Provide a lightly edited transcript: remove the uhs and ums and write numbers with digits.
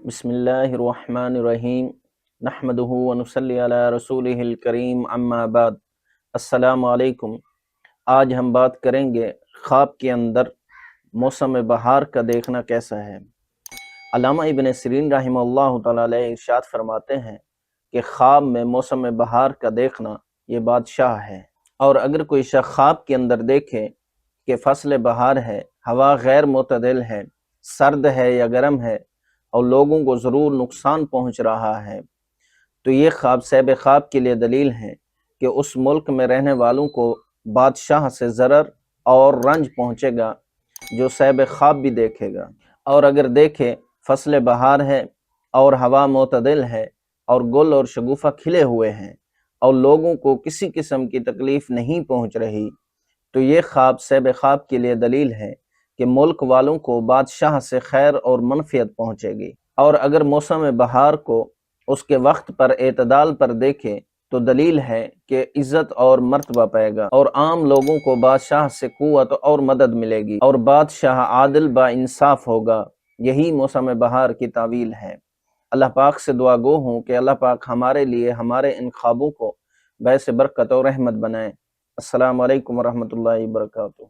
بسم اللہ الرحمن الرحیم نحمدہ ونصلی علی رسولہ الکریم اما بعد۔ السلام علیکم۔ آج ہم بات کریں گے خواب کے اندر موسم بہار کا دیکھنا کیسا ہے۔ علامہ ابن سیرین رحمہ اللہ تعالیٰ علیہ ارشاد فرماتے ہیں کہ خواب میں موسم بہار کا دیکھنا یہ بادشاہ ہے، اور اگر کوئی شخص خواب کے اندر دیکھے کہ فصل بہار ہے، ہوا غیر معتدل ہے، سرد ہے یا گرم ہے اور لوگوں کو ضرور نقصان پہنچ رہا ہے، تو یہ خواب صاحب خواب کے لیے دلیل ہے کہ اس ملک میں رہنے والوں کو بادشاہ سے ضرر اور رنج پہنچے گا جو صاحب خواب بھی دیکھے گا۔ اور اگر دیکھے فصل بہار ہے اور ہوا معتدل ہے اور گل اور شگوفہ کھلے ہوئے ہیں اور لوگوں کو کسی قسم کی تکلیف نہیں پہنچ رہی، تو یہ خواب صاحب خواب کے لیے دلیل ہے کہ ملک والوں کو بادشاہ سے خیر اور منفعت پہنچے گی۔ اور اگر موسم بہار کو اس کے وقت پر اعتدال پر دیکھے تو دلیل ہے کہ عزت اور مرتبہ پائے گا اور عام لوگوں کو بادشاہ سے قوت اور مدد ملے گی اور بادشاہ عادل با انصاف ہوگا۔ یہی موسم بہار کی تعویل ہے۔ اللہ پاک سے دعا گو ہوں کہ اللہ پاک ہمارے لیے ہمارے ان خوابوں کو باعث برکت اور رحمت بنائیں۔ السلام علیکم ورحمۃ اللہ وبرکاتہ۔